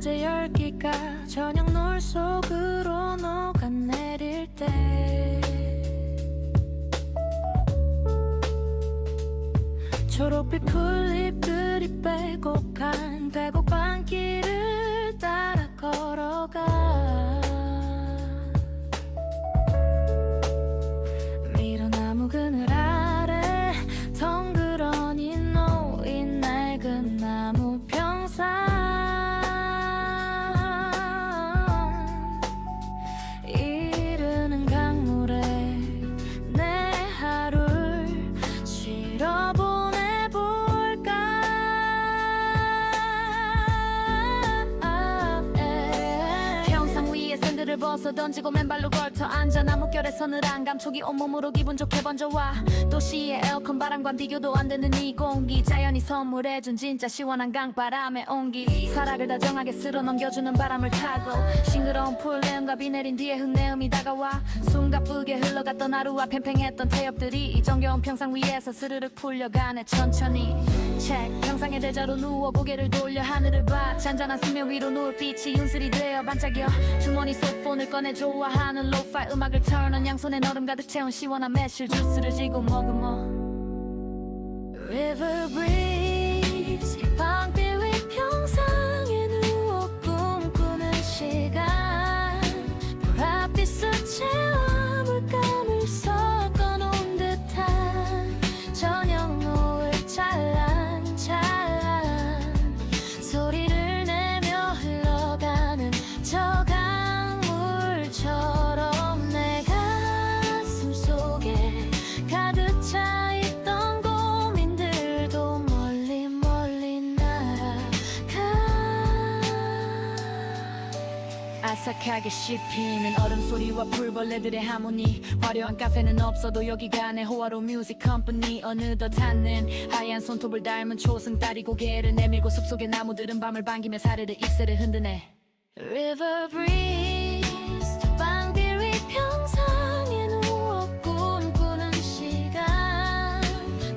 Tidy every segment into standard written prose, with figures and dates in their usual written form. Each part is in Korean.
낮의 열기가 저녁 노을 속으로 녹아내릴 때 초록빛 풀잎들이 빼곡한 계곡방길을 따라 걸어가 미로나무 그늘 아래 덩그러니 놓인 낡은 나무 평상 이르는 강물에 내 하루를 실어 를 벗어 던지고 맨발로 걸터 앉아 나뭇결에 서늘한 감촉이 온몸으로 기분 좋게 번져와 도시의 에어컨 바람과 비교도 안 되는 이 공기 자연이 선물해준 진짜 시원한 강바람의 온기 사락을 다정하게 쓸어 넘겨주는 바람을 타고 싱그러운 풀내음과 비 내린 뒤에 흙내음이 다가와 숨가쁘게 흘러갔던 하루와 팽팽했던 태엽들이 이 정겨운 평상 위에서 스르륵 풀려가네 천천히 책 평상의 대자로 누워 고개를 돌려 하늘을 봐 잔잔한 수면 위로 노을빛이 윤슬이 되어 반짝여 주머니 속 폰을 꺼내 좋아하는 로파이 음악을 turn on 양손에 얼음 가득 채운 시원한 매실 주스를 쥐고 머금어 River breeze 방빛 위 평상에 누워 꿈꾸는 시간 보랏빛 수채화 물감을 섞어 놓은 듯한 저녁 노을 찰랑찰랑 소리를 내며 흘러가는 저 처럼 내 가슴 속에 가득 차 있던 고민들도 멀리 멀리 날아가 아삭하게 씹히는 얼음 소리와 풀벌레들의 하모니 화려한 카페는 없어도 여기가 내 호화로운 뮤직 컴퍼니 어느덧 닿는 하얀 손톱을 닮은 초승달이 고개를 내밀고 숲속의 나무들은 밤을 반기며 사르르 잎새를 흔드네 River breeze 방빛 위 평상에 누워 꿈꾸는 시간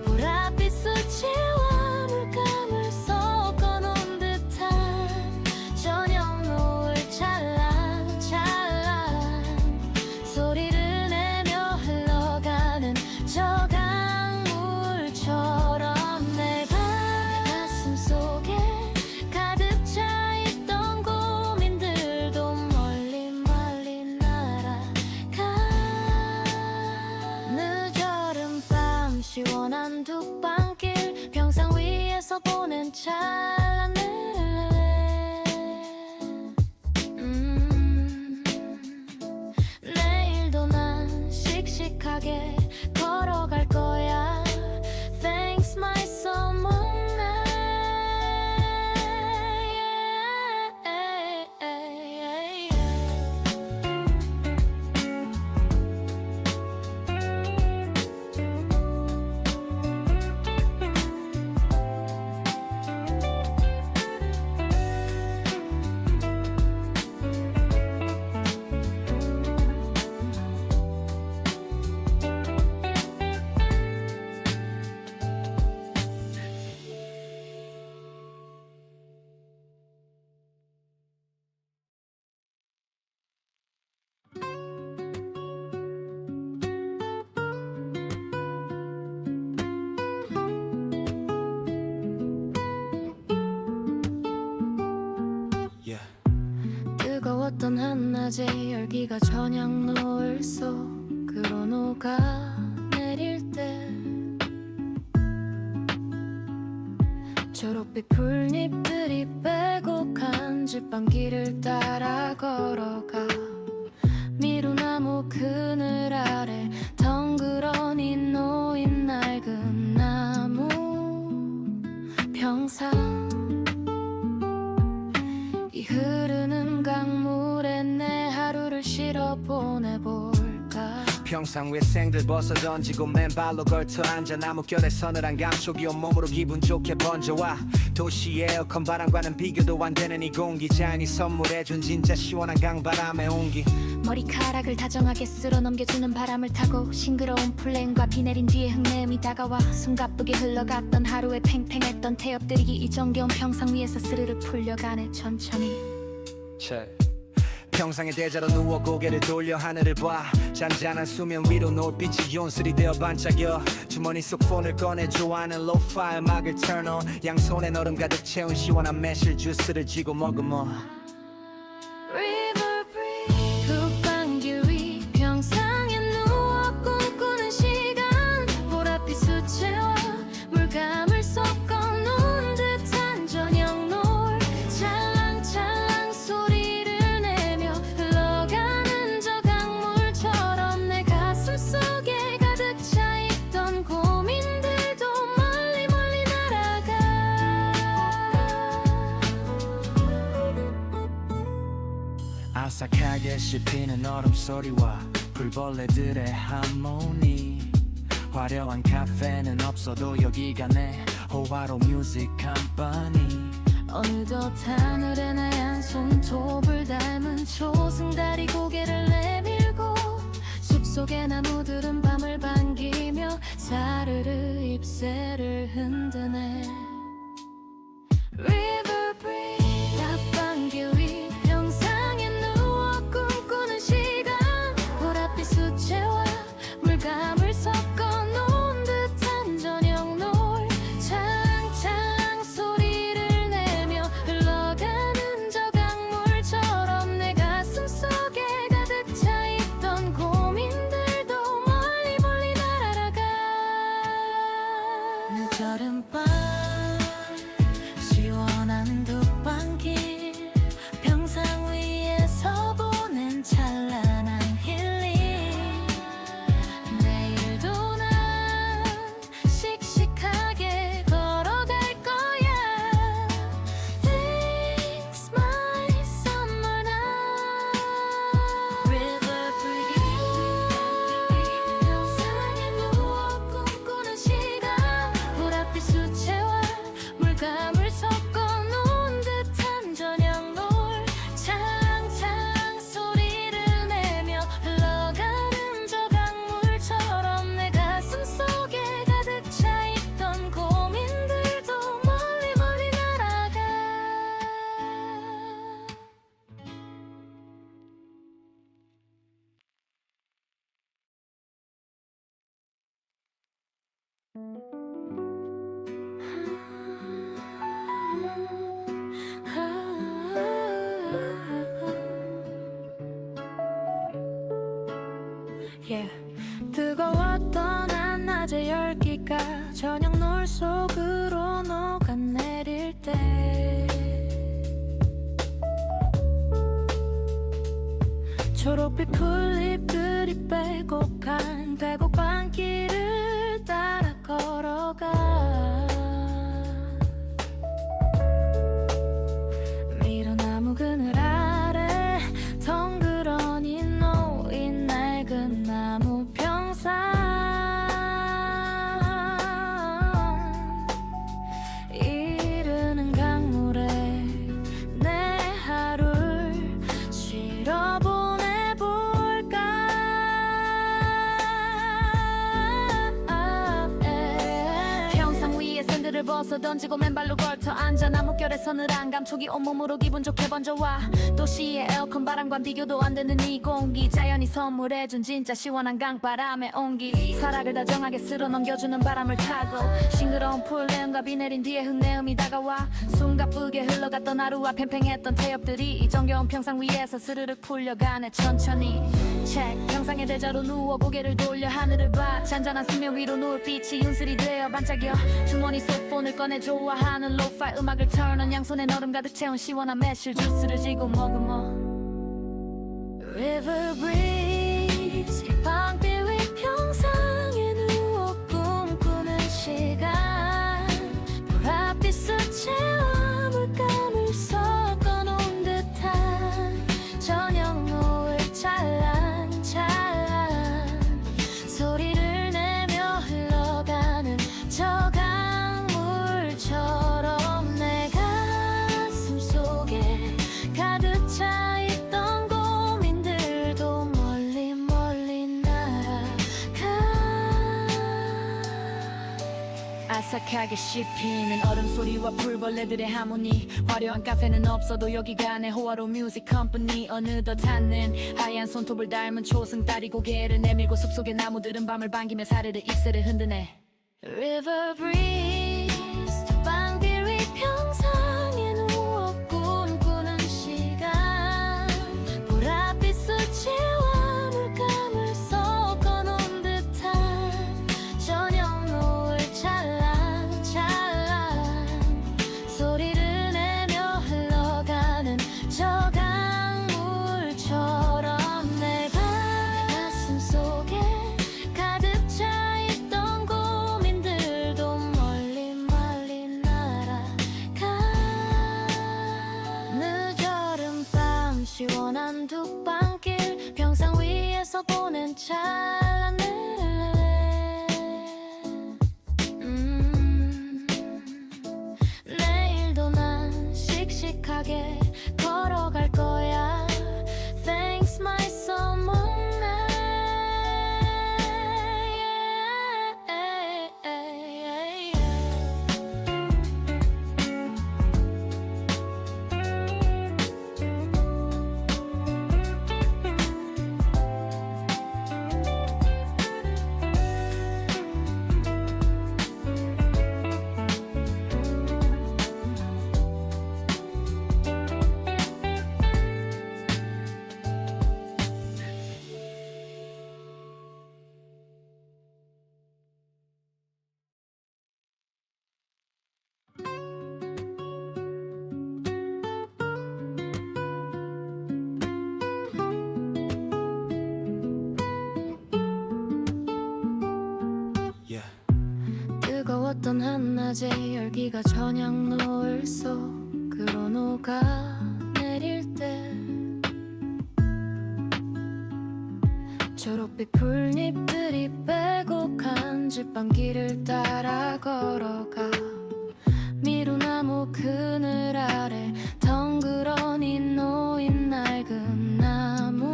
보랏빛 수채화 물감을 섞어 놓은 듯한 저녁 노을 찰랑찰랑 소리를 내며 흘러가는 저 강물처럼 내 가슴 속에 가득 차 있던 고민들도 멀리 멀리 늦여름 밤 시원한 둑방길 평상 위에서 보낸 찰나네 내일도 난 씩씩하게 걸어갈 거야 Thanks my summer 뜨거웠던 한낮의 열기가 저녁 노을 속으로 녹아내릴 때 초록빛 풀잎들이 빼곡한 집방길을 따라 걸어가 미루나무 그늘 아래 덩그러니 놓인 낡은 나무 평상 이 흐르는 강물에 내 하루를 실어 보내볼까 평상 위에 생들 벗어 던지고 맨발로 걸터 앉아 나뭇결에 서늘한 감촉이 온몸으로 기분 좋게 번져와 도시의 에어컨 바람과는 비교도 안 되는 이 공기 자연이 선물해준 진짜 시원한 강바람의 온기 머리카락을 다정하게 쓸어 넘겨주는 바람을 타고 싱그러운 풀레임과 비 내린 뒤에 흙내음이 다가와 숨가쁘게 흘러갔던 하루에 팽팽했던 태엽들이 이 정겨운 평상 위에서 스르르 풀려가네 천천히 평상의 대자로 누워 고개를 돌려 하늘을 봐 잔잔한 수면 위로 노을빛이 온슬이 되어 반짝여 주머니 속 폰을 꺼내 좋아하는 로파이 음악을 turn on 양손에 얼음 가득 채운 시원한 매실 주스를 쥐고 머금어 River breeze 흙방길 위 평상에 누워 꿈꾸는 시간 보랏빛 수채화 물감을 섞어 놓은 듯한 저녁 노을 찰랑찰랑 소리를 내며 흘러가는 저 강물처럼 내 가슴 속에 가득 차있던 고민들도 멀리 멀리 날아가 아삭하게 씹히는 얼음 소리와 불벌레들의 하모니 화려한 카페는 없어도 여기가 내 호화로 뮤직 컴퍼니 어느덧 하늘에 나얀 손톱을 닮은 초승달이 고개를 내밀고 숲속의 나무들은 밤을 반기며 사르르 잎새를 흔드네 River breeze 낮방길 위 평상에 누워 꿈꾸는 시간 보랏빛 수채화 물감을 섞어 놓은 듯한 저녁 노을 찰랑찰랑 소리를 내며 흘러가는 저 강물처럼 내 가슴 속에 가득 차있던 고민들도 멀리 멀리 날아가 늦저른 밤 시원한 둑방길 평상 위에서 보낸 찬란한 힐링 내일도 난 씩씩하게 걸어갈 거야 Fix my summer night River breeze 평상에 누워 꿈꾸는 시간 보랏빛 수채화 물감을 섞어 놓은 듯한 저녁 노을 찰랑찰랑 소리를 내며 흘러가는 저 강물처럼 내 가슴 속에 가득 차있던 고민들도 멀리 멀리 날아가 Yeah. 뜨거웠던 한낮의 열기가 저녁 노을 속으로 녹아내릴 때 초록빛 풀잎들이 빼곡한 계곡방길을 따라 걸어가 미로나무 그늘 아래 덩그러니 놓인 낡은 나무 평상 이르는 강물에 내 하루를 쉬러 보내볼까 평상 위에 샌들을 벗어 던지고 맨발로 걸터 앉아 나뭇결에 서늘한 감촉이 온몸으로 기분 좋게 번져와 도시의 에어컨 바람과 비교도 안 되는 이 공기 자연이 선물해준 진짜 시원한 강바람의 온기 사락을 다정하게 쓸어 넘겨주는 바람을 타고 싱그러운 풀내음과 비 내린 뒤에 흙내음이 다가와 숨가쁘게 흘러갔던 하루와 팽팽했던 태엽들이 이 정겨운 평상 위에서 스르륵 풀려가네 천천히 check 평상의 대자로 누워 고개를 돌려 하늘을 봐 잔잔한 수면 위로 노을빛이 윤슬이 되어 반짝여 주머니 속 폰을 꺼내 좋아하는 로파이 음악을 turn on 양손에 얼음 가득 채운 시원한 매실 주스를 쥐고 머금어 River breeze 방빌 위 평상에 누워 꿈꾸는 시간 보랏빛 수채화 물감을 섞어 놓은 듯한 저녁 노을 찰랑찰랑 소리를 내며 흘러가는 저 강물처럼 내 가슴 속에 가득 차있던 고민들도 멀리 아삭하게 씹히는 얼음소리와 풀벌레들의 하모니 화려한 카페는 없어도 여기가 내 호화로운 뮤직 컴퍼니 어느덧 닿는 하얀 손톱을 닮은 초승달이 고개를 내밀고 숲속의 나무들은 밤을 반기며 사르르 잎새를 흔드네 River breeze 방길 위 평상에 누워 꿈꾸는 시간 보랏빛 수채화 물감을 섞어놓은 듯한 저녁 노을 찰랑찰랑 소리를 내며 흘러가는 저 강물처럼 내 가슴 속에 가득 차있던 고민들도 멀리 멀리 날아가 늦어른 밤 시원한 둑방길 평상 위에서 보낸 찰나네 내일도 난 씩씩하게 걸어갈 거야 Thanks my summer Yeah. 뜨거웠던 한낮의 열기가 저녁 노을 속으로 녹아내릴 때 초록빛 풀잎들이 빼곡한 집방길을 따라 걸어가 미루나무 그늘 아래 덩그러니 놓인 낡은 나무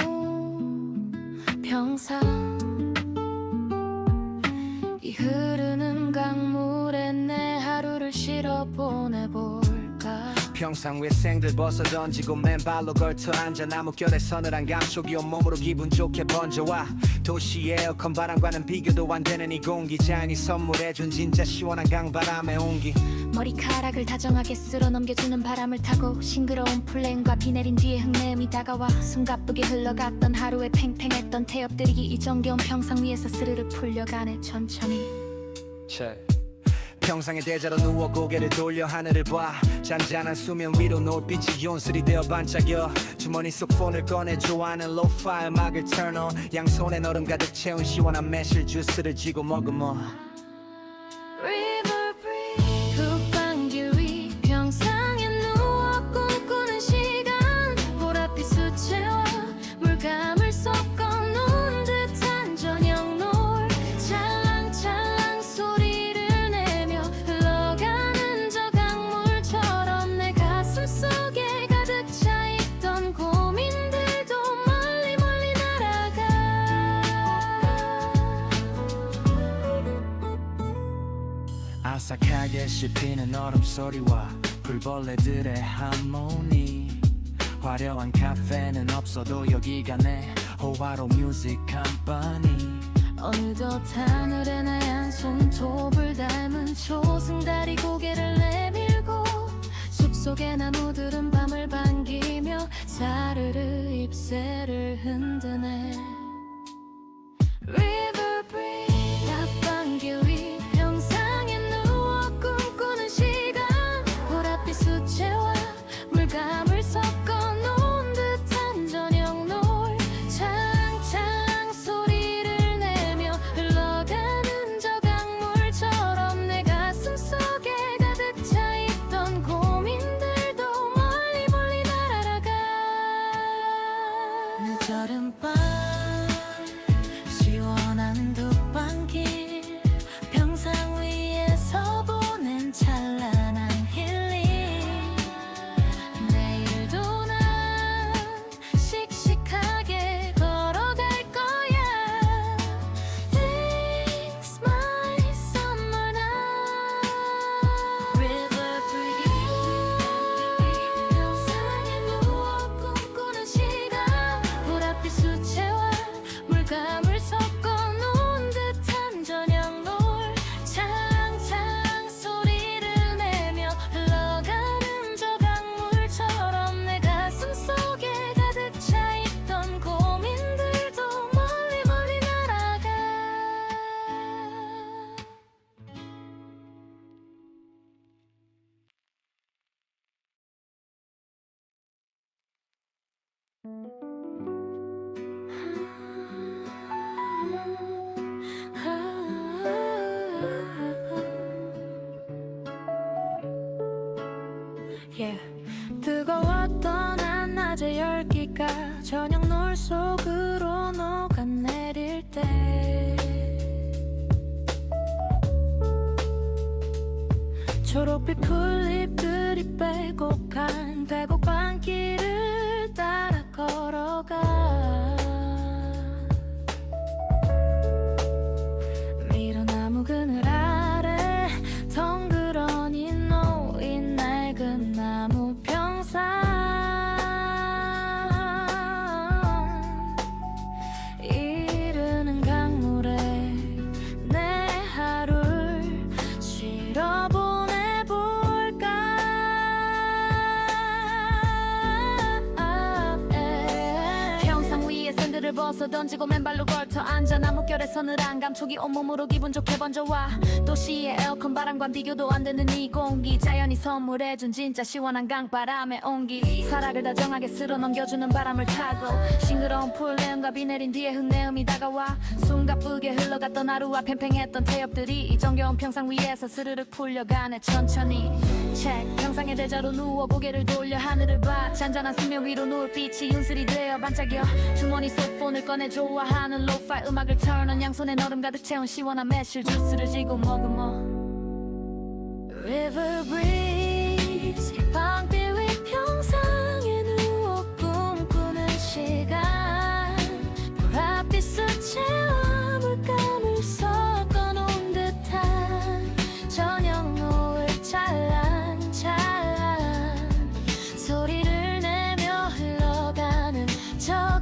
평상 이 흐르는 강물에 내 하루를 실어 보내볼까 평상 위에 생들 벗어 던지고 맨발로 걸터 앉아 나무결에 서늘한 감촉이 온몸으로 기분 좋게 번져와 도시 에어컨 바람과는 비교도 안 되는 이 공기 자연이 선물해준 진짜 시원한 강바람의 온기 머리카락을 다정하게 쓸어 넘겨주는 바람을 타고 싱그러운 플랜과 비 내린 뒤에 흙내음이 다가와 숨가쁘게 흘러갔던 하루의 팽팽했던 태엽들이 이 정겨운 평상 위에서 스르르 풀려가네 천천히 평상의 대자로 누워 고개를 돌려 하늘을 봐 잔잔한 수면 위로 노을빛이 온슬이 되어 반짝여 주머니 속 폰을 꺼내 좋아하는 로파이 음악을 turn on 양손에 얼음 가득 채운 시원한 매실 주스를 쥐고 머금어 River breeze 흙방길 위 평상에 누워 꿈꾸는 시간 보랏빛 수채화 물감을 섞어놓은 듯한 저녁 노을 찰랑찰랑 소리를 내며 흘러가는 저 강물처럼 내 가슴 속에 가득 차있던 고민들도 멀리 멀리 날아가 아삭하게 씹히는 얼음 소리와 풀벌레들의 하모니 화려한 카페는 없어도 여기가 내 호화로운 뮤직 컴퍼니 어느덧 하늘에 하얀 손톱을 닮은 초승달이 고개를 내밀고 숲속의 나무들은 밤을 반기며 사르르 잎새를 흔드네 River breeze 앞방길 위 평상에 누워 꿈꾸는 시간 보랏빛 수채화 물감을 섞어놓은 듯한 저녁 노을 찰랑찰랑 소리를 내며 흘러가는 저 강물처럼 내 가슴 속에 가득 차있던 고민들도 멀리 멀리 날아가 늦어른 밤 Yeah. 뜨거웠던 한낮의 열기가 저녁 노을 속으로 녹아내릴 때 초록빛 풀잎들이 빼곡한 계곡방길을 따라 걸어가 미로나무 그늘 아래 덩그러니 놓인 낡은 나무 평상 이르는 강물에 내 하루를 실어 평상 위에 샌들을 벗어 던지고 맨발로 걸터 앉아 나뭇결에 서늘한 감촉이 온몸으로 기분 좋게 번져와 도시의 에어컨 바람과 비교도 안 되는 이 공기 자연이 선물해준 진짜 시원한 강바람의 온기 사락을 다정하게 쓸어 넘겨주는 바람을 타고 싱그러운 풀내음과 비 내린 뒤에 흙내음이 다가와 숨가쁘게 흘러갔던 하루와 팽팽했던 태엽들이 이 정겨운 평상 위에서 스르륵 풀려가네 천천히 책 평상의 대자로 누워 고개를 돌려 하늘을 봐 잔잔한 수면 위로 노을빛이 윤슬이 되어 반짝여 주머니 속 폰을 꺼내 좋아하는 로파이 음악을 틀어놓은 양손에 얼음 가득 채운 시원한 매실 주스를 쥐고 머금어 River breeze 방빛 위 평상에 누워 꿈꾸는 시간 보랏빛 수채화 물감을 섞어놓은 듯한 저녁 노을 찰랑찰랑 소리를 내며 흘러가는 저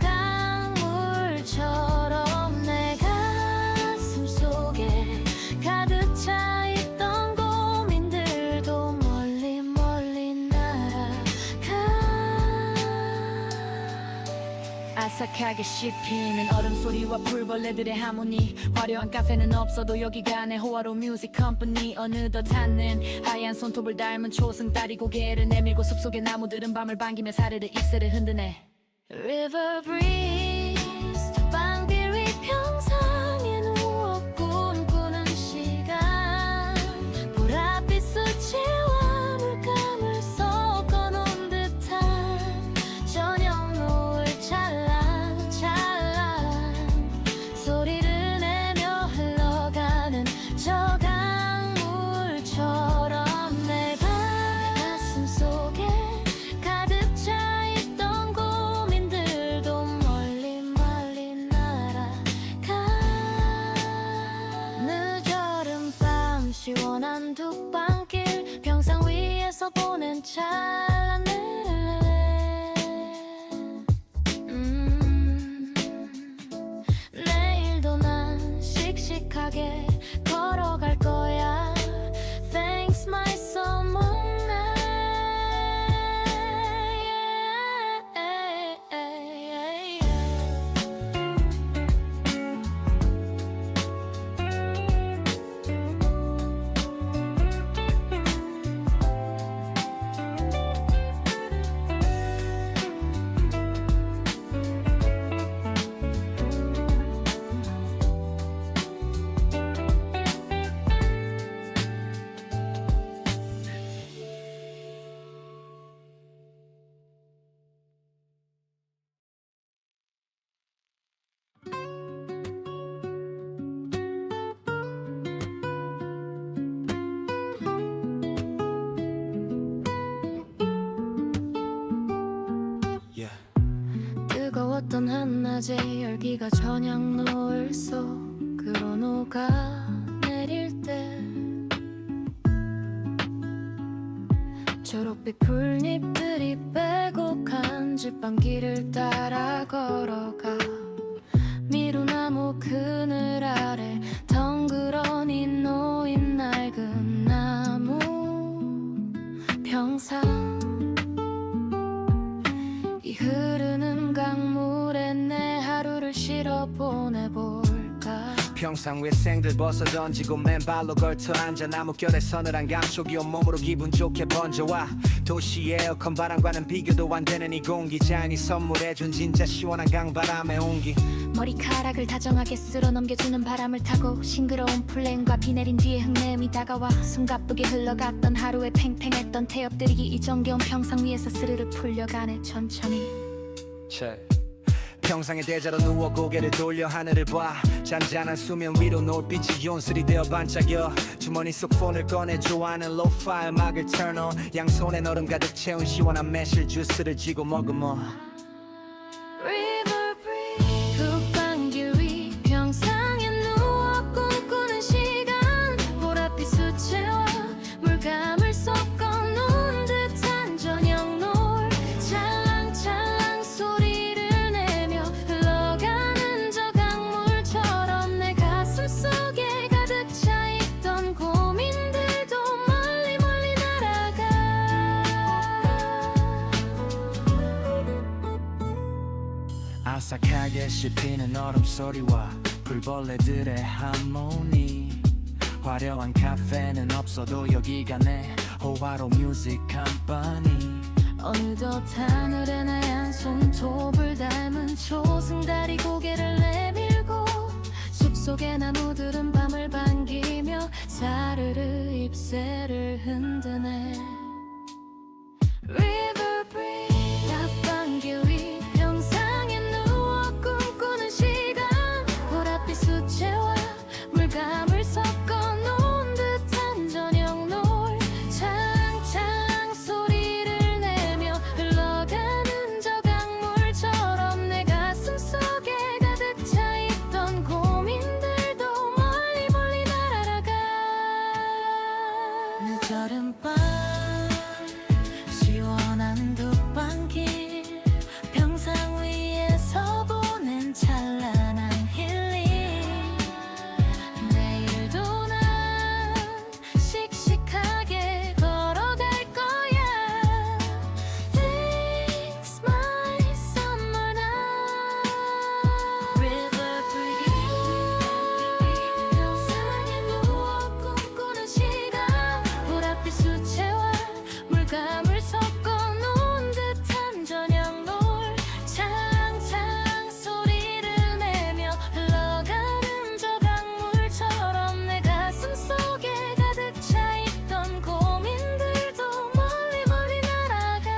강물처럼 내 가슴 속에 가득 차 있던 고민들도 멀리 멀리 날아가 아삭하게 씹히는 얼음 소리와 풀벌레들의 하모니 화려한 카페는 없어도 여기가 내 호화로운 뮤직 컴퍼니 어느덧 닿는 하얀 손톱을 닮은 초승달이 고개를 내밀고 숲속의 나무들은 밤을 반기며 사르르 잎새를 흔드네 River breeze 방빛 위 평상에 누워 꿈꾸는 시간 보랏빛 수채화 물감을 섞어놓은 듯한 저녁 노을 찰랑찰랑 소리를 내며 흘러가는 저 강물처럼 내 가슴 속에 가득 차 있던 고민들도 멀리 멀리 날아가 늦여름 밤 시원한 둑방길 평상 위에서 보낸 찰나네 내일도 난 씩씩하게 걸어갈 거야 Thanks my summer night Yeah. 뜨거웠던 한낮의 열기가 저녁 노을 속으로 녹아내릴 때 초록빛 풀잎들이 빼곡한 집방길을 따라 걸어가 미루나무 그늘 아래 덩그러니 놓인 낡은 나무 평상 이 흐르는 강물에 내 하루를 실어 보내볼까 평상 위에 생들 벗어 던지고 맨발로 걸터 앉아 나무결에 서늘한 감촉이 온몸으로 기분 좋게 번져와 도시 에어컨 바람과는 비교도 안 되는 이 공기 자연이 선물해준 진짜 시원한 강바람의 온기 머리카락을 다정하게 쓸어 넘겨주는 바람을 타고 싱그러운 플레임과 비 내린 뒤에 흙내음이 다가와 숨가쁘게 흘러갔던 하루의 팽팽했던 태엽들이 이 정겨운 평상 위에서 스르르 풀려가네 천천히 평상의 대자로 누워 고개를 돌려 하늘을 봐 잔잔한 수면 위로 노을빛이 용슬이 되어 반짝여 주머니 속 폰을 꺼내 좋아하는 로파이 음악을 turn on 양손에 얼음 가득 채운 시원한 매실 주스를 쥐고 머금어 River breeze 흙방길 위 평상에 누워 꿈꾸는 시간 보랏빛 수채화 물감을 섞어 놓은 듯한 저녁 노을 찰랑찰랑 소리를 내며 흘러가는 저 강물처럼 내 가슴 속에 가득 차있던 고민들도 멀리 멀리 날아가 아삭하게 씹히는 얼음 소리와 불벌레들의 하모니 화려한 카페는 없어도 여기가 내 호화로 뮤직 컴퍼니 어느덧 하늘에 하얀 손톱을 닮은 초승달이 고개를 내밀고 숲속의 나무들은 밤을 반기며 사르르 잎새를 흔드네 River breeze 앞방길 위 평상에 누워 꿈꾸는 시간 보랏빛 수채화 물감을 섞어 놓은 듯한 저녁 노을 찰랑찰랑 소리를 내며 흘러가는 저 강물처럼 내 가슴 속에 가득 차있던 고민들도 멀리 멀리 날아가 늦어른 밤 시원한 둑방길 평상 위에서 보낸 찬란한 힐링 내일도 난 씩씩하게 걸어갈 거야 Fix my summer night River breeze 평상에 누워 꿈꾸는 시간 보랏빛 수채화 물감을 섞어 놓은 듯한 저녁 노을 찰랑찰랑 소리를 내며 흘러가는 저 강물처럼 내 가슴 속에 가득 차있던 고민들도 멀리 멀리 날아가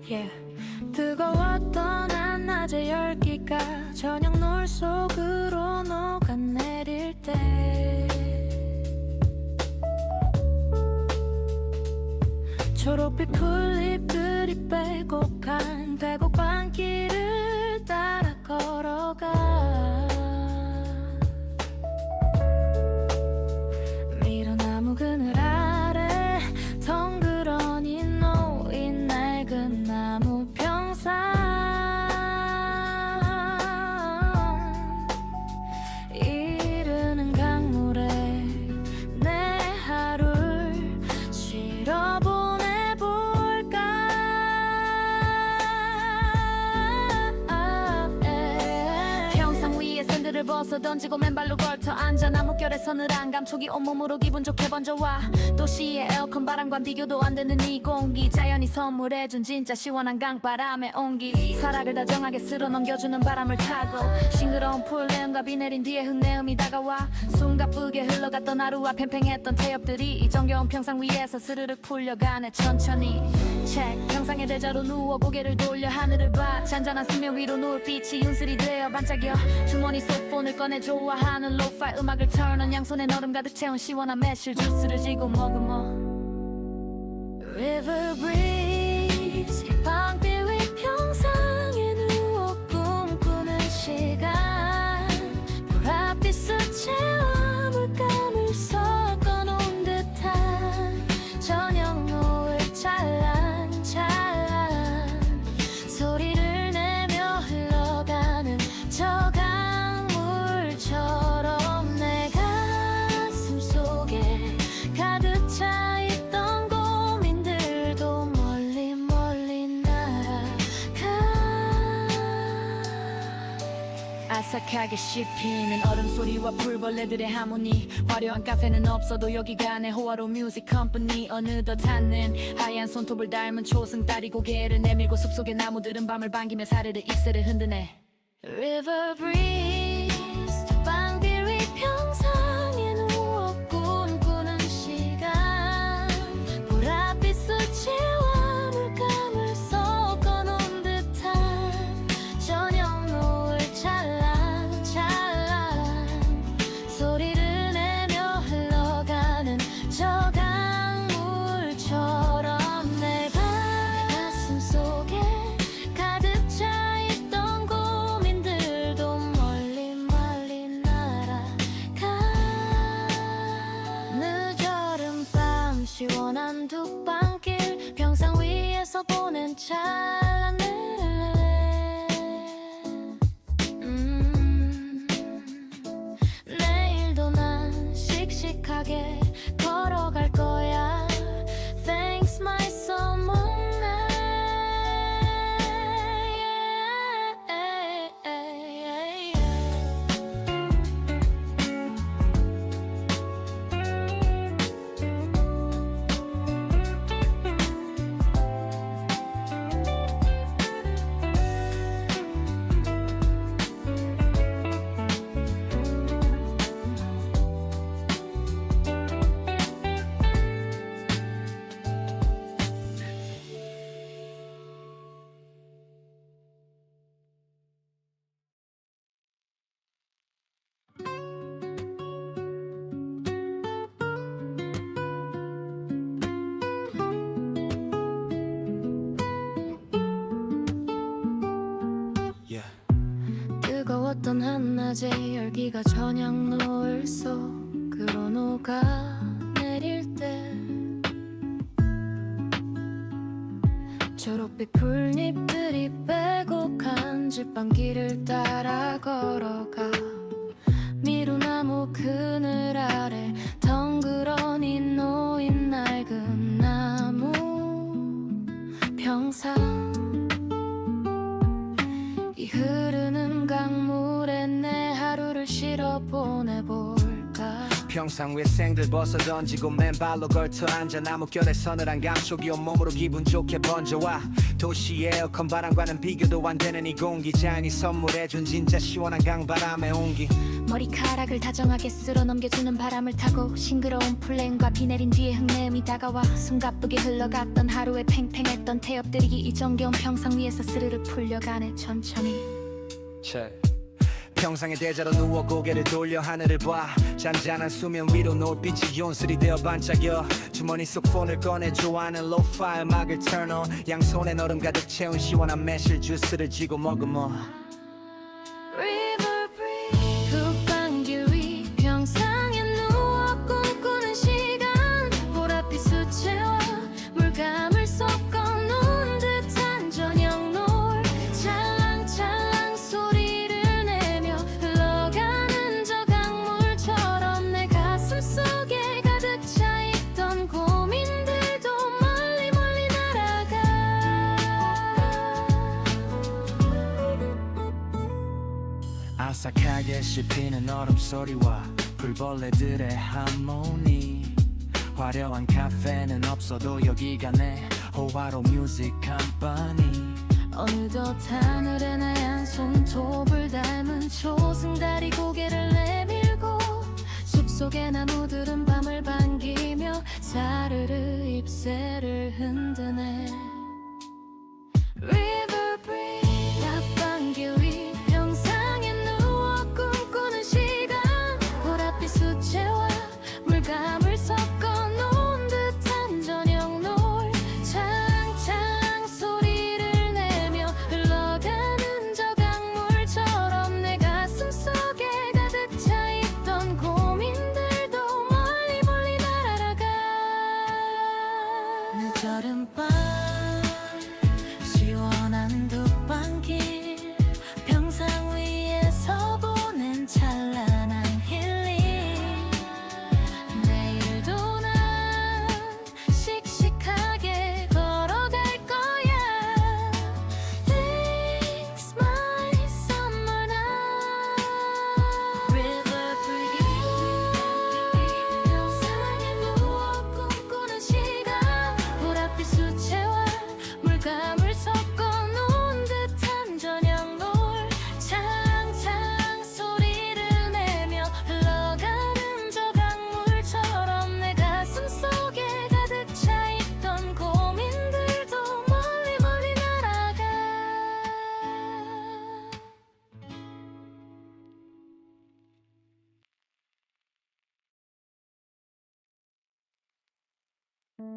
Yeah. 뜨거웠던 한낮의 열기가 저녁 노을 속으로 녹아내릴 때 초록빛 풀잎들이 빼곡한 계곡방길을 따라 걸어가 미로나무 그늘 아래 덩그러니 놓인 낡은 나무 평상 이르는 강물에 내 하루를 쉬러 보내볼까 평상 위에 샌들을 벗어 던지고 맨발로 걸터 앉아 나무결에 서늘한 감촉이 온몸으로 기분 좋게 번져와 도시의 에어컨 바람과 비교도 안 되는 이 공기 자연이 선물해준 진짜 시원한 강바람의 온기 사락을 다정하게 쓸어 넘겨주는 바람을 타고 싱그러운 풀내음과 비 내린 뒤에 흙내음이 다가와 숨가쁘게 흘러갔던 하루와 팽팽했던 태엽들이 이 정겨운 평상 위에서 스르륵 풀려가네 천천히 check 평상의 대자로 누워 고개를 돌려 하늘을 봐 잔잔한 수면 위로 노을빛이 윤슬이 되어 반짝여 주머니 속 폰을 꺼내 좋아하는 로파이 음악을 turn on 양손에 얼음 가득 채운 시원한 매실 주스를 쥐고 머금어 River breeze 방빛 위 평상에 누워 꿈꾸는 시간 보랏빛 수채화 물감을 섞어 놓은 듯한 저녁 노을 찰랑찰랑 아삭하게 씹히는 얼음 소리와 풀벌레들의 하모니 화려한 카페는 없어도 여기가 내 호화로운 뮤직 컴퍼니 어느덧 닿는 하얀 손톱을 닮은 초승달이 고개를 내밀고 숲속의 나무들은 밤을 반기며 사르르 잎새를 흔드네 River breeze 방길 위 평상에 누워 꿈꾸는 시간 보랏빛 수채화 물감을 섞어놓은 듯한 저녁 노을 찰랑찰랑 소리를 내며 흘러가는 저 강물처럼 내 가슴 속에 가득 차있던 고민들도 멀리 멀리 날아가 늦어른 밤 시원한 둑방길 평상 위에서 보낸 찰나네 내일도 난 씩씩하게 걸어갈 거야 Thanks my summer Yeah. 뜨거웠던 한낮의 열기가 저녁 노을 속으로 녹아내릴 때 초록빛 풀잎들이 빼곡한 집방길을 따라 걸어가 미루나무 그늘 아래 덩그러니 놓인 낡은 나무 평상 이 흐르는 강물에 내 하루를 실어 보내볼까 평상 위에 생들 벗어 던지고 맨발로 걸터 앉아 나무결에 서늘한 감촉이 온몸으로 기분 좋게 번져와 도시의 에어컨 바람과는 비교도 안 되는 이 공기 자연이 선물해준 진짜 시원한 강바람의 온기 머리카락을 다정하게 쓸어 넘겨주는 바람을 타고 싱그러운 플랜과 비 내린 뒤에 흙내음이 다가와 숨가쁘게 흘러갔던 하루의 팽팽했던 태엽들이 이 정겨운 평상 위에서 스르르 풀려가네 천천히 평상의 대자로 누워 고개를 돌려 하늘을 봐 잔잔한 수면 위로 노을빛이 온슬이 되어 반짝여 주머니 속 폰을 꺼내 좋아하는 로파이 음악을 turn on 양손에 얼음 가득 채운 시원한 매실 주스를 쥐고 머금어 River breeze 흙방길 위 평상에 누워 꿈꾸는 시간 보랏빛 수채화 물감을 섞어놓은 듯한 저녁 노을 찰랑찰랑 소리를 내며 흘러가는 저 강물처럼 내 가슴 속에 가득 차있던 고민들도 멀리 멀리 날아가 아삭하게 씹히는 얼음 소리와 풀벌레들의 하모니 화려한 카페는 없어도 여기가 내 호화로운 뮤직 컴퍼니 어느덧 하늘에 하얀 손톱을 닮은 초승달이 고개를 내밀고 숲속의 나무들은 밤을 반기며 사르르 잎새를 흔드네 River breeze 낮방길 위 평상에 누워 꿈꾸는 시간 보랏빛 수채화 물감을 섞어놓은 듯한 저녁 노을 찰랑찰랑 소리를 내며 흘러가는 저 강물처럼 내 가슴 속에 가득 차있던 고민들도 멀리 멀리 날아가 늦어른 밤 Yeah.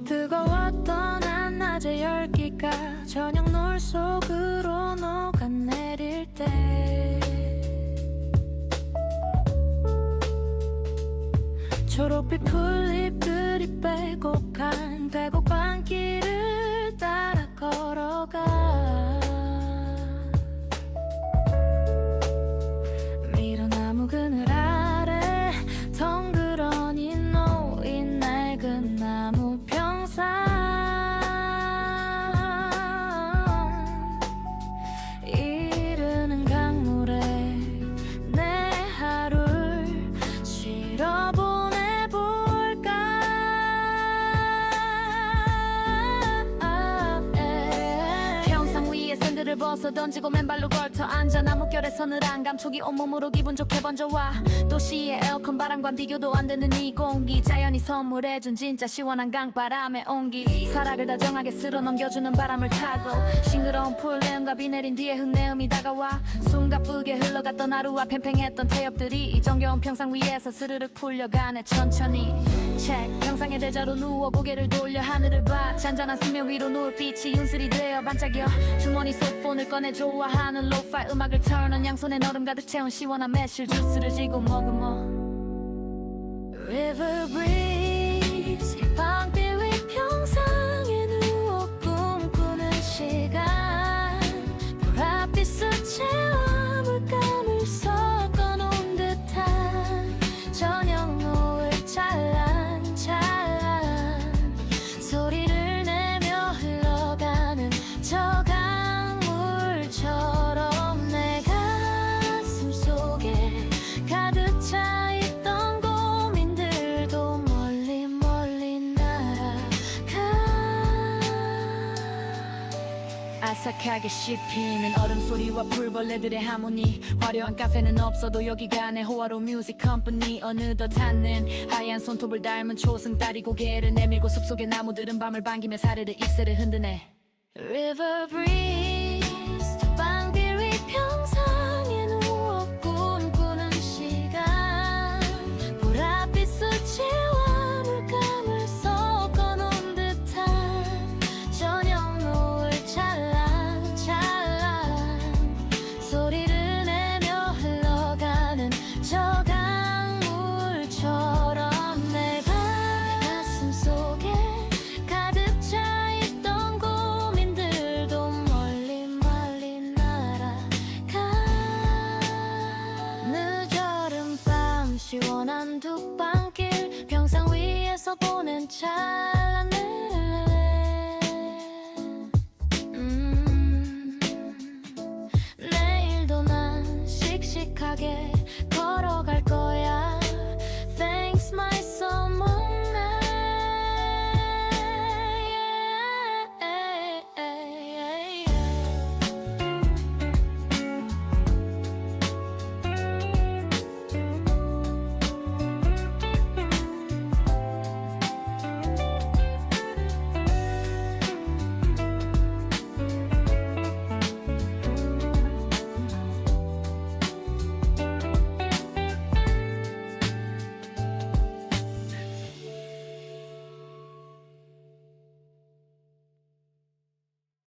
뜨거웠던 한낮의 열기가 저녁 노을 속으로 녹아내릴 때 초록빛 풀잎들이 빼곡한 배곡한 길을 따라 걸어가 미로나무 그늘 아래 덩그러니 놓인 낡은 나무 평상 이르는 강물에 내 하루를 실어 보내볼까 평상 위에 샌들을 벗어 던지고 맨발로 걸터 앉아 나뭇결에 서늘 한 감촉이 온몸으로 기분 좋게 번져와 도시의 에어컨 바람과 비교도 안 되는 이 공기 자연이 선물해준 진짜 시원한 강바람의 온기 사락을 다정하게 쓸어 넘겨주는 바람을 타고 싱그러운 풀내음과 비 내린 뒤에 흙내음이 다가와 숨가쁘게 흘러갔던 하루와 팽팽했던 태엽들이 이 정겨운 평상 위에서 스르륵 풀려가네 천천히 check 평상의 대자로 누워 고개를 돌려 하늘을 봐 잔잔한 수면 위로 노을빛이 윤슬이 되어 반짝여 주머니 속 폰을 꺼내 좋아하는 로파이 음악을 turn on 양손에 얼음 가득 채운 시원한 매실 주스를 쥐고 머금어 River breeze 방빛 위 평상에 누워 꿈꾸는 시간 보랏빛 수채화 물감을 섞어놓은 듯한 저녁 노을 찰랑찰랑 소리를 내며 흘러가는 저 강물처럼 내 가슴 속에 가득 차 있던 고민들도 멀리 멀리 날아가 아삭하게 씹히는 얼음 소리와 풀벌레들의 하모니 화려한 카페는 없어도 여기가 내 호화로운 뮤직 컴퍼니 어느덧 닿는 하얀 손톱을 닮은 초승달이 고개를 내밀고 숲속의 나무들은 밤을 반기며 사르르 잎새를 흔드네 River breeze